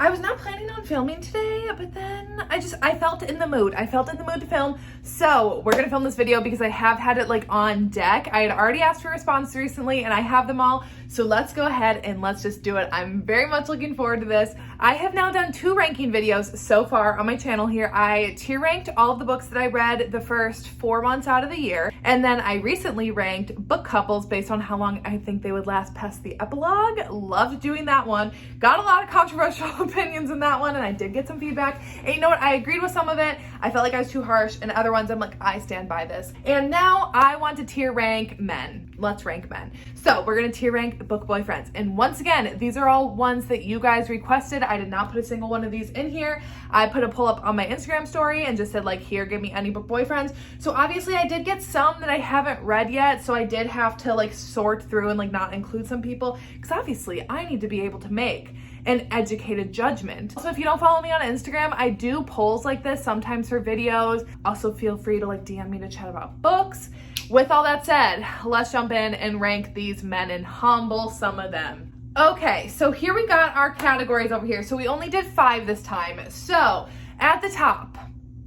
I was not planning on filming today, but then I felt in the mood. I felt in the mood to film. So we're gonna film this video because I have had it like on deck. I had already asked for response recently and I have them all. So let's go ahead and let's just do it. I'm very much looking forward to this. I have now done 2 ranking videos so far on my channel here. I tier ranked all of the books that I read the first 4 months out of the year. And then I recently ranked book couples based on how long I think they would last past the epilogue. Loved doing that one. Got a lot of controversial opinions in that one and I did get some feedback. And you know what? I agreed with some of it. I felt like I was too harsh, and other ones I'm like, I stand by this. And now I want to tier rank men. Let's rank men. So we're gonna tier rank book boyfriends. And once again, these are all ones that you guys requested. I did not put a single one of these in here. I put a pull up on my Instagram story and just said like, here, give me any book boyfriends. So obviously I did get some that I haven't read yet. So I did have to like sort through and like not include some people, because obviously I need to be able to make an educated judgment. So if you don't follow me on Instagram, I do polls like this sometimes for videos. Also feel free to like DM me to chat about books. With all that said, let's jump in and rank these men and humble some of them. Okay, so here we got our categories over here. So we only did 5 this time. So at the top,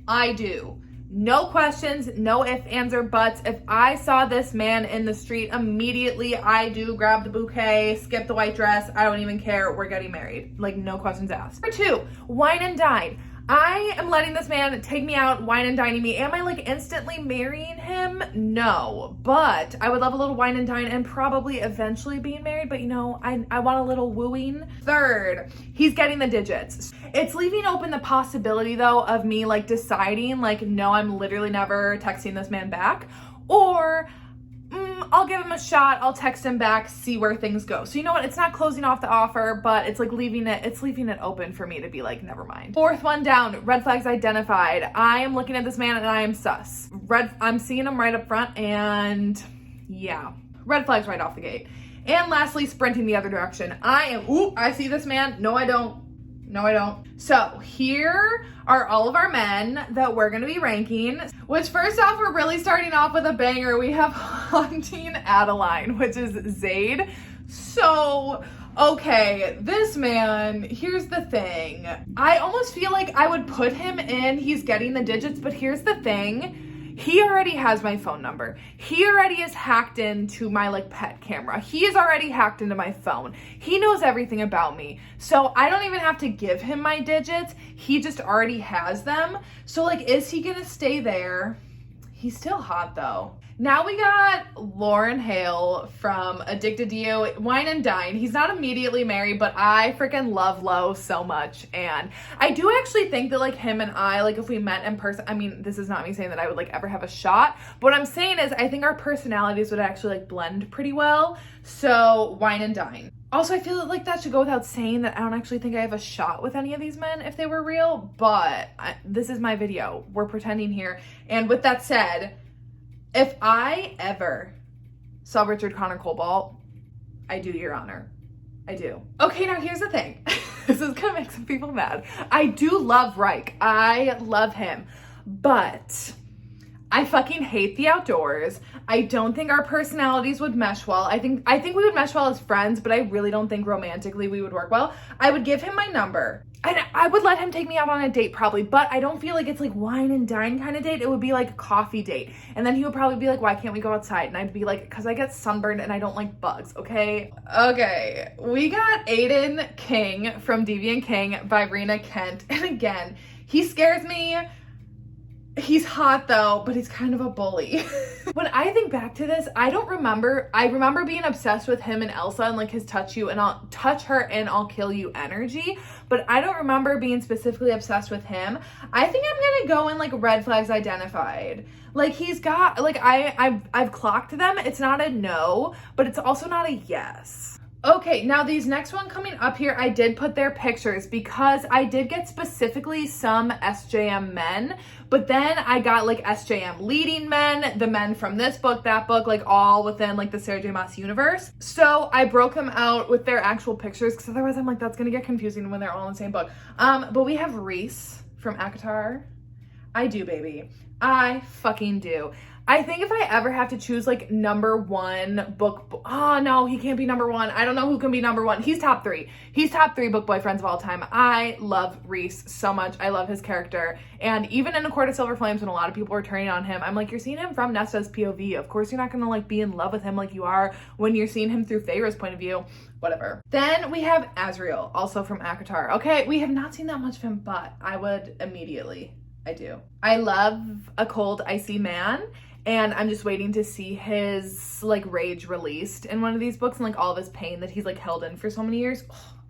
I do. No questions, no ifs, ands, or buts. If I saw this man in the street, immediately I do grab the bouquet, skip the white dress. I don't even care. We're getting married. Like, no questions asked. Number 2, wine and dine. I am letting this man take me out, wine and dining me. Am I like instantly marrying him? No, but I would love a little wine and dine and probably eventually being married, but you know, I want a little wooing. 3rd, he's getting the digits. It's leaving open the possibility though of me like deciding like, no, I'm literally never texting this man back, or I'll give him a shot, I'll text him back, see where things go. So you know what, it's not closing off the offer, but it's like leaving it open for me to be like, never mind. 4th one down, red flags identified. I am looking at this man and I am sus. I'm seeing him right up front and yeah, red flags right off the gate. And lastly, sprinting the other direction. I see this man. No, I don't. No, I don't. So here are all of our men that we're gonna be ranking, which first off, we're really starting off with a banger. We have Haunting Adeline, which is Zaid. So, okay, this man, here's the thing. I almost feel like I would put him in, he's getting the digits, but here's the thing. He already has my phone number. He already is hacked into my like pet camera. He is already hacked into my phone. He knows everything about me. So I don't even have to give him my digits. He just already has them. So like, is he gonna stay there? He's still hot though. Now we got Lauren Hale from Addicted to You, Wine and Dine. He's not immediately married, but I freaking love Lo so much. And I do actually think that like him and I, like if we met in person, I mean, this is not me saying that I would like ever have a shot. But what I'm saying is I think our personalities would actually like blend pretty well. So Wine and Dine. Also, I feel like that should go without saying that I don't actually think I have a shot with any of these men if they were real, but this is my video. We're pretending here. And with that said, if I ever saw Richard Connor Cobalt, I do, Your Honor. I do. Okay, now here's the thing. This is gonna make some people mad. I do love Reich. I love him, but I fucking hate the outdoors. I don't think our personalities would mesh well. I think we would mesh well as friends, but I really don't think romantically we would work well. I would give him my number. And I would let him take me out on a date probably, but I don't feel like it's like wine and dine kind of date. It would be like a coffee date. And then he would probably be like, why can't we go outside? And I'd be like, because I get sunburned and I don't like bugs, okay? Okay, we got Aiden King from Deviant King by Rena Kent. And again, he scares me. He's hot though, but he's kind of a bully. When I think back to this, I remember being obsessed with him and Elsa and like his touch her and I'll kill you energy, but I don't remember being specifically obsessed with him. I think I'm gonna go in like red flags identified. Like he's got, like I've clocked them. It's not a no, but it's also not a yes. Okay, now these next one coming up here, I did put their pictures because I did get specifically some SJM men, but then I got like SJM leading men, the men from this book, that book, like all within like the Sarah J Maas universe. So I broke them out with their actual pictures because otherwise I'm like, that's gonna get confusing when they're all in the same book. But we have Reese from ACOTAR. I do, baby. I fucking do. I think if I ever have to choose like number one book, oh no, he can't be number one. I don't know who can be number one. He's top three. He's top three book boyfriends of all time. I love Reese so much. I love his character. And even in A Court of Silver Flames, when a lot of people were turning on him, I'm like, you're seeing him from Nesta's POV. Of course you're not gonna like be in love with him like you are when you're seeing him through Feyre's point of view. Whatever. Then we have Azriel, also from ACOTAR. Okay, we have not seen that much of him, but I would immediately. I do. I love a cold, icy man. And I'm just waiting to see his like rage released in one of these books and like all of his pain that he's like held in for so many years.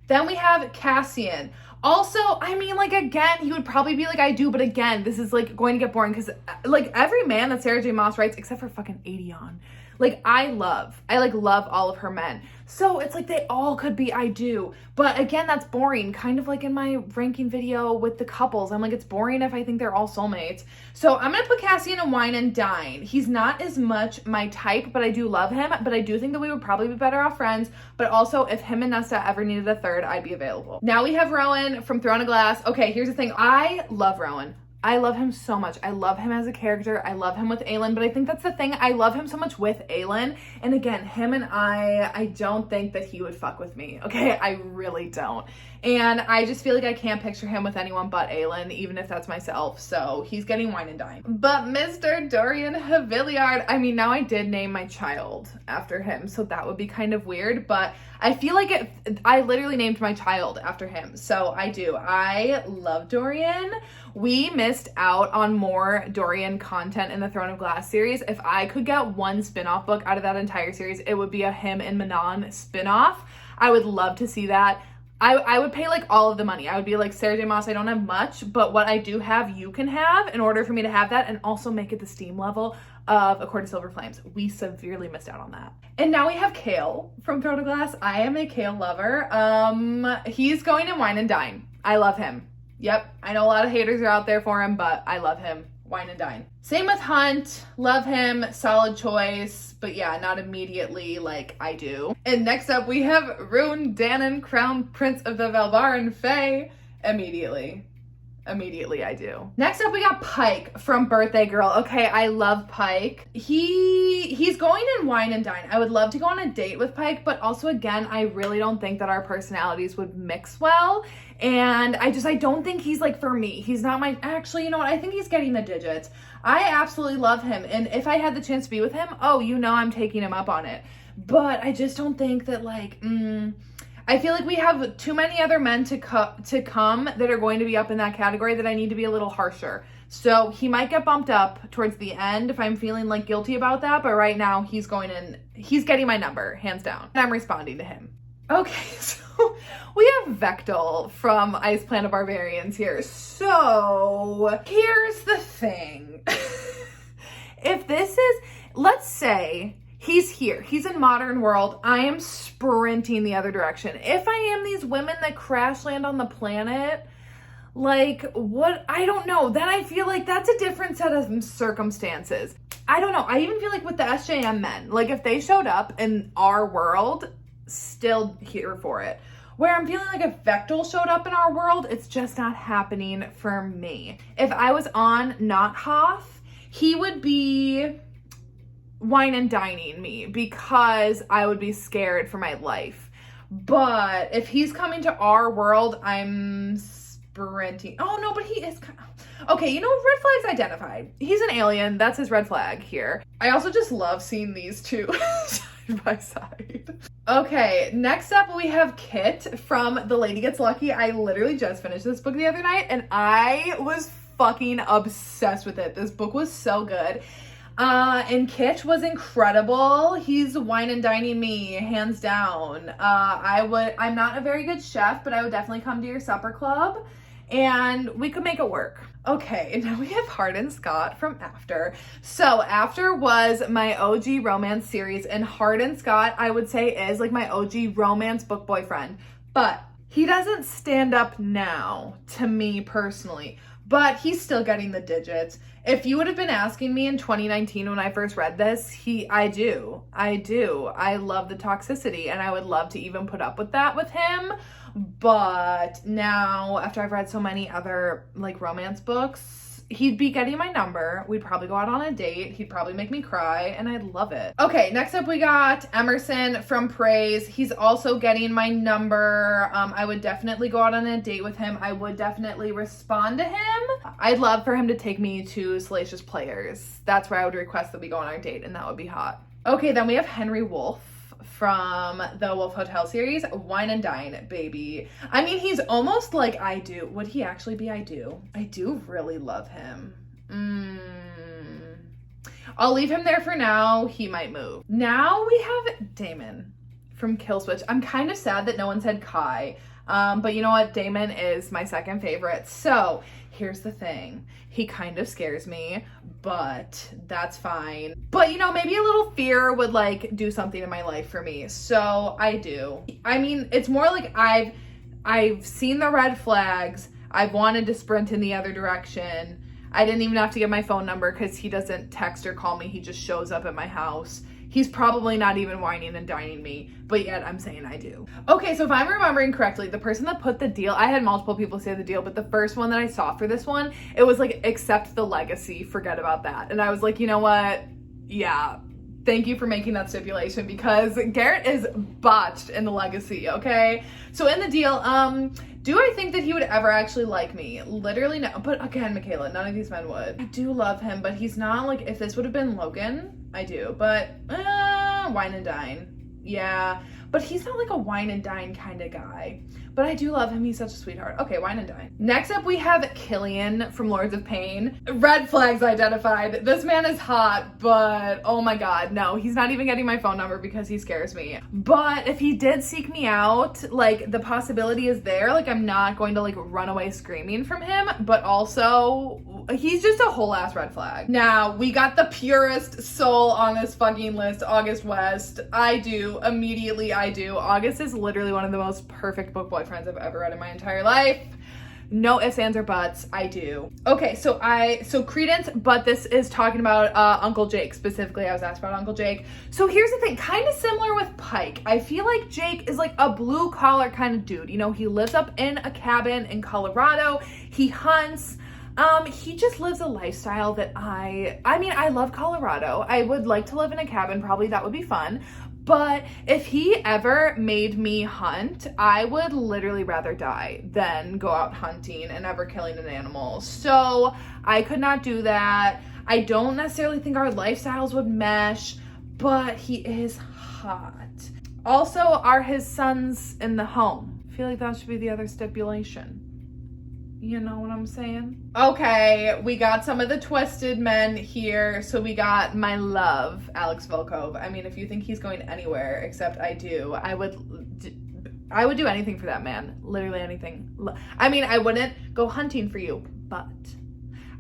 Then we have Cassian. Also, I mean, like, again, he would probably be like, I do, but again, this is like going to get boring because like every man that Sarah J Maas writes, except for fucking Aedion, like I love all of her men. So it's like they all could be I do. But again, that's boring. Kind of like in my ranking video with the couples. I'm like, it's boring if I think they're all soulmates. So I'm going to put Cassian in Wine and Dine. He's not as much my type, but I do love him. But I do think that we would probably be better off friends. But also, if him and Nesta ever needed a third, I'd be available. Now we have Rowan from Throne of Glass. Okay, here's the thing. I love Rowan. I love him so much. I love him as a character. I love him with Aelin, but I think that's the thing. I love him so much with Aelin. And again, him and I don't think that he would fuck with me. Okay, I really don't. And I just feel like I can't picture him with anyone but Aelin, even if that's myself. So he's getting Wine and Dine. But Mr. Dorian Haviliard, I mean, now I did name my child after him, so that would be kind of weird, but I feel like I literally named my child after him. So I do. I love Dorian. We missed out on more Dorian content in the Throne of Glass series. If I could get one spin-off book out of that entire series, it would be a him and Manon spin-off. I would love to see that. I would pay like all of the money. I would be like, Sarah J Maas, I don't have much, but what I do have, you can have in order for me to have that and also make it the steam level of A Court of Silver Flames. We severely missed out on that. And now we have Chaol from Throne of Glass. I am a Chaol lover. He's going in Wine and Dine. I love him. Yep, I know a lot of haters are out there for him, but I love him. Wine and Dine. Same with Hunt. Love him. Solid choice. But yeah, not immediately like I do. And next up we have Rune Dannon, Crown Prince of the Valvaran Fae. Immediately I do. Next up we got Pike from Birthday Girl. Okay, I love Pike. He's going in Wine and Dine. I would love to go on a date with Pike, but also again, I really don't think that our personalities would mix well. And I don't think he's like for me. He's not my, actually, you know what? I think he's getting the digits. I absolutely love him. And if I had the chance to be with him, oh, you know, I'm taking him up on it. But I just don't think that like, I feel like we have too many other men to come that are going to be up in that category that I need to be a little harsher. So he might get bumped up towards the end if I'm feeling like guilty about that. But right now he's going in, he's getting my number, hands down. And I'm responding to him. Okay, so we have Vectel from Ice Planet Barbarians here. So here's the thing. If this is, let's say he's here, he's in modern world, I am sprinting the other direction. If I am these women that crash land on the planet, like what, I don't know, then I feel like that's a different set of circumstances. I don't know, I even feel like with the SJM men, like if they showed up in our world, still here for it. Where I'm feeling like if Vectel showed up in our world, it's just not happening for me. If I was on not Hoth, he would be Wine and Dining me because I would be scared for my life. But if he's coming to our world, I'm sprinting. Oh no, but he is kind of... Okay, you know, red flag's identified. He's an alien. That's his red flag here. I also just love seeing these two side by side. Okay, next up we have Kit from The Lady Gets Lucky. I literally just finished this book the other night and I was fucking obsessed with it. This book was so good. And Kit was incredible. He's wine and dining me, hands down. I'm not a very good chef, but I would definitely come to your supper club and we could make it work. Okay, and now we have Hardin Scott from After. So After was my OG romance series, and Hardin Scott, I would say, is like my OG romance book boyfriend. But he doesn't stand up now to me personally, but he's still getting the digits. If you would have been asking me in 2019 when I first read this, I do. I love the toxicity, and I would love to even put up with that with him. But now, after I've read so many other like romance books, he'd be getting my number. We'd probably go out on a date. He'd probably make me cry, and I'd love it. Okay, next up we got Emerson from Praise. He's also getting my number. I would definitely go out on a date with him. I would definitely respond to him. I'd love for him to take me to Salacious Players. That's where I would request that we go on our date, and that would be hot. Okay, then we have Henry Wolf from the Wolf Hotel series. Wine and Dine, baby. I mean, he's almost like I do. Would he actually be I do? I do really love him. I'll leave him there for now. He might move. Now we have Damon from Kill Switch. I'm kind of sad that no one said Kai. But you know what? Damon is my second favorite. So here's the thing. He kind of scares me, but that's fine. But you know, maybe a little fear would like do something in my life for me. So I do. I mean, it's more like I've seen the red flags. I've wanted to sprint in the other direction. I didn't even have to get my phone number because he doesn't text or call me. He just shows up at my house. He's probably not even whining and dining me, but yet I'm saying I do. Okay, so if I'm remembering correctly, the person that put the deal, I had multiple people say the deal, but the first one that I saw for this one, it was like, accept the legacy, forget about that. And I was like, you know what? Yeah, thank you for making that stipulation because Garrett is botched in the legacy, okay? So in the deal, do I think that he would ever actually like me? Literally no. But again, Michaela, none of these men would. I do love him, but he's not like, if this would have been Logan, I do. But wine and dine. Yeah. But he's not like a wine and dine kind of guy. But I do love him. He's such a sweetheart. Okay, wine and dine. Next up, we have Killian from Lords of Pain. Red flags identified. This man is hot, but oh my God, no. He's not even getting my phone number because he scares me. But if he did seek me out, like the possibility is there. Like I'm not going to like run away screaming from him, but also he's just a whole ass red flag. Now, we got the purest soul on this fucking list, August West. I do. Immediately, I do. August is literally one of the most perfect book boyfriends I've ever read in my entire life. No ifs, ands, or buts. I do. Okay, so Credence, but this is talking about Uncle Jake specifically. I was asked about Uncle Jake. So here's the thing, kind of similar with Pike. I feel like Jake is like a blue collar kind of dude. You know, he lives up in a cabin in Colorado. He hunts. He just lives a lifestyle that I mean, I love Colorado. I would like to live in a cabin. Probably that would be fun. But if he ever made me hunt, I would literally rather die than go out hunting and ever killing an animal. So I could not do that. I don't necessarily think our lifestyles would mesh, but he is hot. Also, are his sons in the home? I feel like that should be the other stipulation. You know what I'm saying? Okay, we got some of the twisted men here. So we got my love, Alex Volkov. I mean, if you think he's going anywhere, except I do, I would do anything for that man. Literally anything. I mean, I wouldn't go hunting for you, but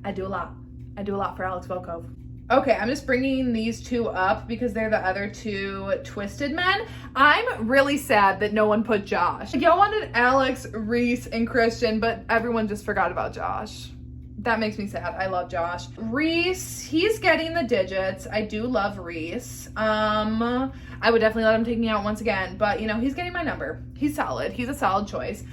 I do a lot. I do a lot for Alex Volkov. Okay, I'm just bringing these two up because they're the other two twisted men. I'm really sad that no one put Josh. Y'all wanted Alex, Reese, and Christian, but everyone just forgot about Josh. That makes me sad. I love Josh. Reese, he's getting the digits. I do love Reese. I would definitely let him take me out once again, but you know, he's getting my number. He's solid. He's a solid choice.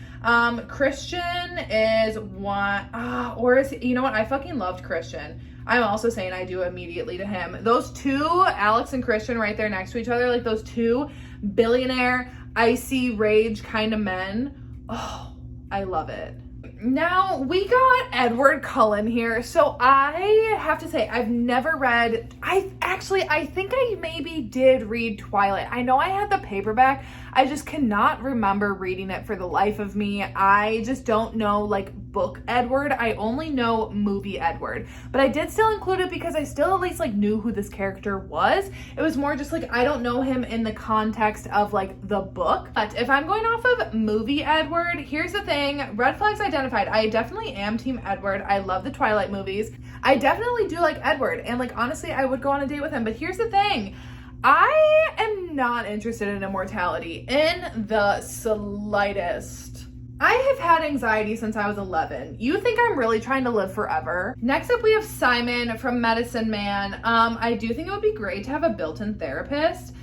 Christian is one, or is he, you know what? I fucking loved Christian. I'm also saying I do immediately to him. Those two, Alex and Christian right there next to each other, like those two billionaire, icy rage kind of men. Oh, I love it. Now we got Edward Cullen here. So I have to say, I've never read, I think I maybe did read Twilight. I know I had the paperback. I just cannot remember reading it for the life of me. I just don't know like book Edward. I only know movie Edward, but I did still include it because I still at least like knew who this character was. It was more just like, I don't know him in the context of like the book. But if I'm going off of movie Edward, here's the thing, red flags identified. I definitely am team Edward. I love the Twilight movies. I definitely do like Edward. And like, honestly, I would go on a date with him, but here's the thing. I am not interested in immortality in the slightest. I have had anxiety since I was 11. You think I'm really trying to live forever? Next up, we have Simon from Medicine Man. I do think it would be great to have a built-in therapist.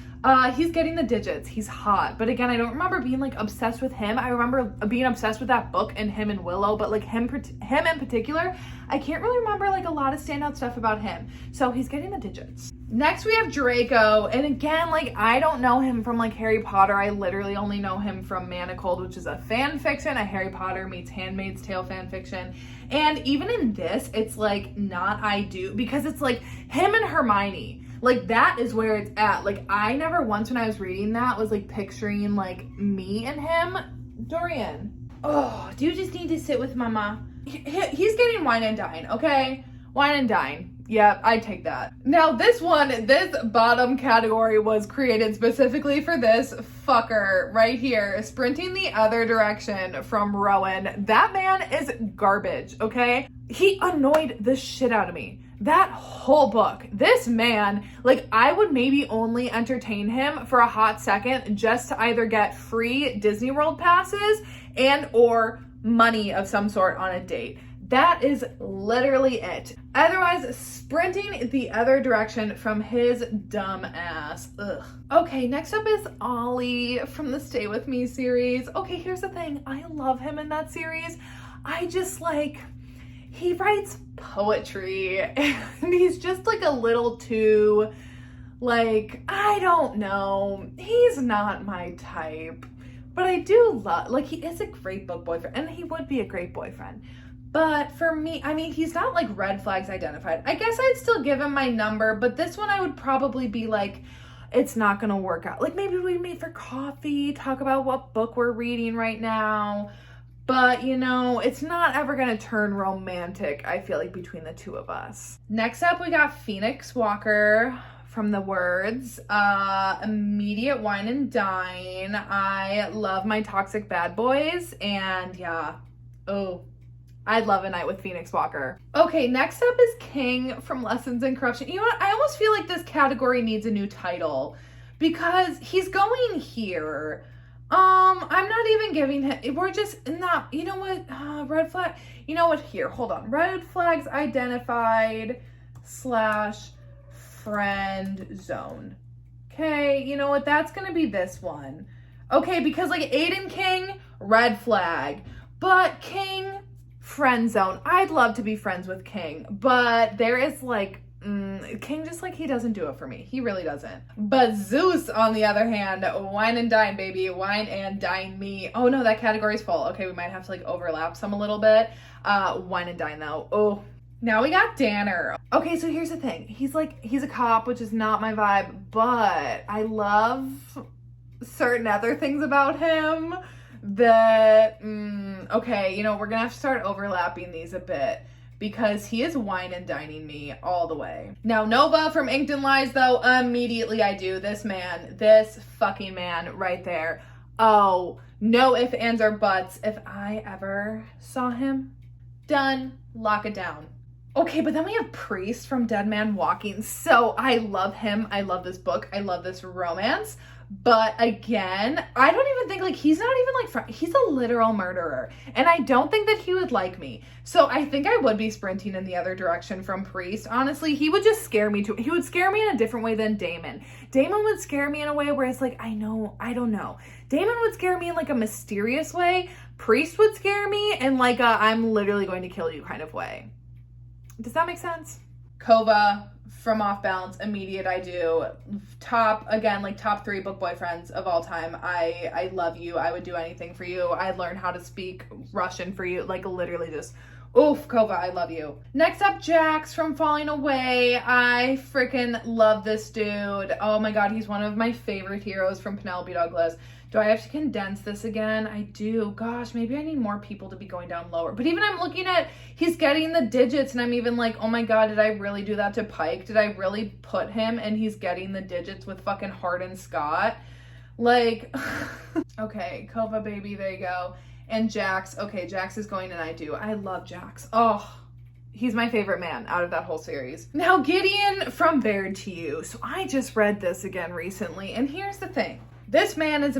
He's getting the digits. He's hot. But again, I don't remember being like obsessed with him. I remember being obsessed with that book and him and Willow, but like him in particular, I can't really remember like a lot of standout stuff about him. So he's getting the digits. Next we have Draco. And again, like I don't know him from like Harry Potter. I literally only know him from Manacled, which is a fan fiction, a Harry Potter meets Handmaid's Tale fan fiction. And even in this, it's like not I do, because it's like him and Hermione. Like that is where it's at. Like I never once when I was reading that was like picturing like me and him. Dorian, oh, do you just need to sit with mama? He's getting wine and dine, okay? Wine and dine. Yep, I take that. Now this bottom category was created specifically for this fucker right here, sprinting the other direction from Rowan. That man is garbage, okay? He annoyed the shit out of me. That whole book, this man, like I would maybe only entertain him for a hot second just to either get free Disney World passes and or money of some sort on a date. That is literally it. Otherwise, sprinting the other direction from his dumb ass. Ugh. Okay, next up is Ollie from the Stay With Me series. Okay, here's the thing. I love him in that series. I just like, he writes poetry and he's just like a little too, like, I don't know. He's not my type. But I do love, like, he is a great book boyfriend and he would be a great boyfriend. But for me, I mean, he's not like red flags identified. I guess I'd still give him my number, but this one I would probably be like, it's not gonna work out. Like maybe we meet for coffee, talk about what book we're reading right now. But you know, it's not ever gonna turn romantic, I feel like, between the two of us. Next up, we got Phoenix Walker from The Words. Immediate wine and dine. I love my toxic bad boys, and yeah, oh, I'd love a night with Phoenix Walker. Okay, next up is King from Lessons in Corruption. You know what? I almost feel like this category needs a new title because he's going here. I'm not even giving him, we're just not, you know what? Red flag, you know what? Here, hold on. Red flags identified / friend zone. Okay, you know what? That's gonna be this one. Okay, because like Aiden King, red flag. But King, friend zone. I'd love to be friends with King, but there is like King just like he doesn't do it for me. He really doesn't. But Zeus, on the other hand, wine and dine, baby. Wine and dine me. Oh no, that category's full. Okay, we might have to like overlap some a little bit. Wine and dine though. Oh, now we got Danner. Okay, so here's the thing. He's a cop, which is not my vibe, but I love certain other things about him that, okay, you know, we're gonna have to start overlapping these a bit because he is wine and dining me all the way. Now, Nova from Inked Lies, though, immediately I do. This man, this fucking man right there. Oh, no ifs, ands, or buts. If I ever saw him, done, lock it down. Okay, but then we have Priest from Dead Man Walking. So I love him. I love this book. I love this romance. But again, I don't even think, like, he's not even, like, he's a literal murderer. And I don't think that he would like me. So I think I would be sprinting in the other direction from Priest. Honestly, he would just scare me too. He would scare me in a different way than Damon. Damon would scare me in a way where it's like, I don't know. Damon would scare me in, like, a mysterious way. Priest would scare me in, like, a I'm literally going to kill you kind of way. Does that make sense? Kova from Off Balance, immediate I do. Top 3 book boyfriends of all time. I love you. I would do anything for you. I'd learn how to speak Russian for you. Like literally just, oof, Kova, I love you. Next up, Jax from Falling Away. I freaking love this dude. Oh my God, he's one of my favorite heroes from Penelope Douglas. Do I have to condense this again? I do. Gosh, maybe I need more people to be going down lower. But even I'm looking at, he's getting the digits and I'm even like, oh my God, did I really do that to Pike? Did I really put him and he's getting the digits with fucking Hardin Scott? Like, okay, Kova baby, there you go. And Jax, okay, Jax is going and I do. I love Jax. Oh, he's my favorite man out of that whole series. Now, Gideon from Baird to You. So I just read this again recently and here's the thing. This man is a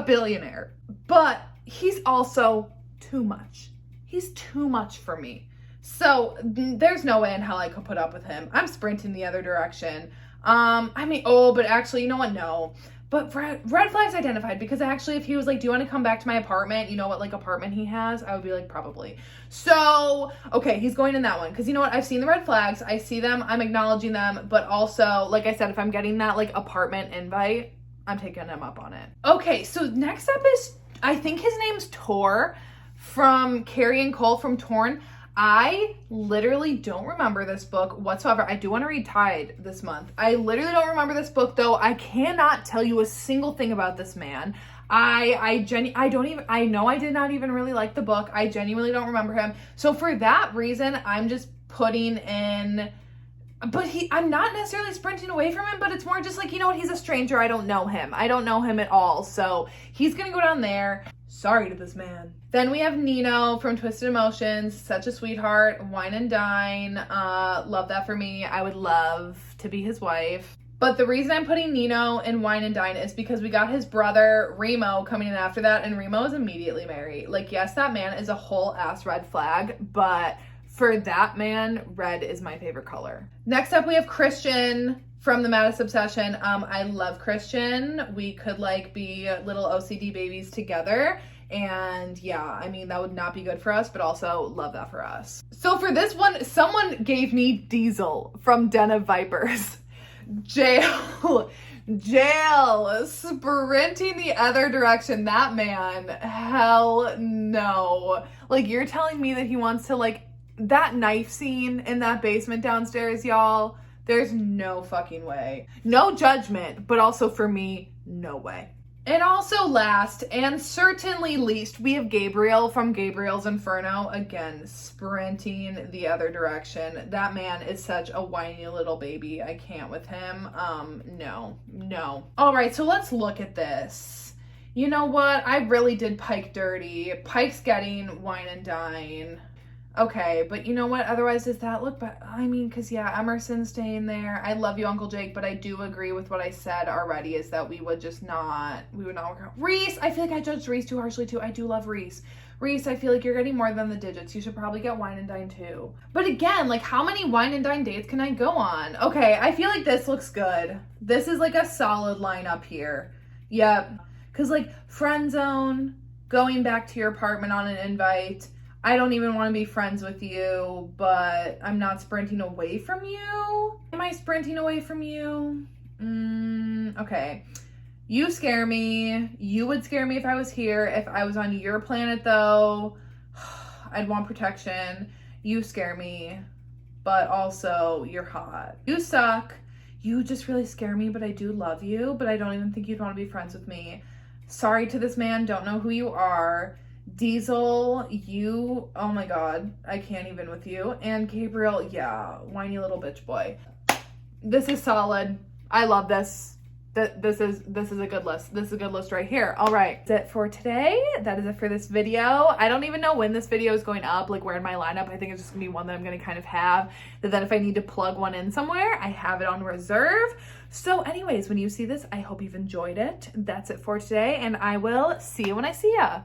billionaire, but he's also too much. He's too much for me. So there's no way in hell I could put up with him. I'm sprinting the other direction. I mean, oh, but actually, you know what? No. But red flags identified, because actually if he was like, do you want to come back to my apartment? You know what like apartment he has? I would be like, probably. So, okay, he's going in that one. Because you know what? I've seen the red flags. I see them. I'm acknowledging them. But also, like I said, if I'm getting that like apartment invite, I'm taking him up on it. Okay, so next up is, I think his name's Tor from Carrie and Cole from Torn. I literally don't remember this book whatsoever. I do want to read Tide this month. I literally don't remember this book though. I cannot tell you a single thing about this man. I know I did not even really like the book. I genuinely don't remember him. So for that reason, I'm just putting in, but I'm not necessarily sprinting away from him, but it's more just like, you know what? He's a stranger. I don't know him. I don't know him at all. So he's going to go down there. Sorry to this man. Then we have Nino from Twisted Emotions. Such a sweetheart. Wine and dine. Love that for me. I would love to be his wife. But the reason I'm putting Nino in Wine and Dine is because we got his brother Remo coming in after that, and Remo is immediately married. Like, yes, that man is a whole ass red flag, but for that man, red is my favorite color. Next up, we have Christian from the Mattis Obsession. I love Christian. We could like be little OCD babies together. And yeah, I mean, that would not be good for us, but also love that for us. So for this one, someone gave me Diesel from Den of Vipers. Jail, sprinting the other direction. That man, hell no. Like, you're telling me that he wants to like, that knife scene in that basement downstairs, y'all, there's no fucking way. No judgment, but also for me, no way. And also last, and certainly least, we have Gabriel from Gabriel's Inferno. Again, sprinting the other direction. That man is such a whiny little baby. I can't with him. No. All right, so let's look at this. You know what? I really did Pike dirty. Pike's getting Wine and Dine. Okay, but you know what? Otherwise, does that look bad? I mean, because yeah, Emerson's staying there. I love you, Uncle Jake, but I do agree with what I said already, is that we would not work out. Reese, I feel like I judged Reese too harshly too. I do love Reese. Reese, I feel like you're getting more than the digits. You should probably get Wine and Dine too. But again, like, how many Wine and Dine dates can I go on? Okay, I feel like this looks good. This is like a solid lineup here. Yep. Because like, friend zone, going back to your apartment on an invite. I don't even want to be friends with you, but I'm not sprinting away from you. Am I sprinting away from you? Okay. You scare me. You would scare me if I was here. If I was on your planet, though, I'd want protection. You scare me, but also you're hot. You suck. You just really scare me, but I do love you, but I don't even think you'd want to be friends with me. Sorry to this man. Don't know who you are. Diesel, you, oh my god, I can't even with you. And Gabriel, yeah, whiny little bitch boy. This is solid. I love this. This is a good list. This is a good list right here. All right, that's it for today. That is it for this video. I don't even know when this video is going up, like where in my lineup. I think it's just gonna be one that I'm gonna kind of have, that then if I need to plug one in somewhere, I have it on reserve. So anyways, when you see this, I hope you've enjoyed it. That's it for today, and I will see you when I see ya.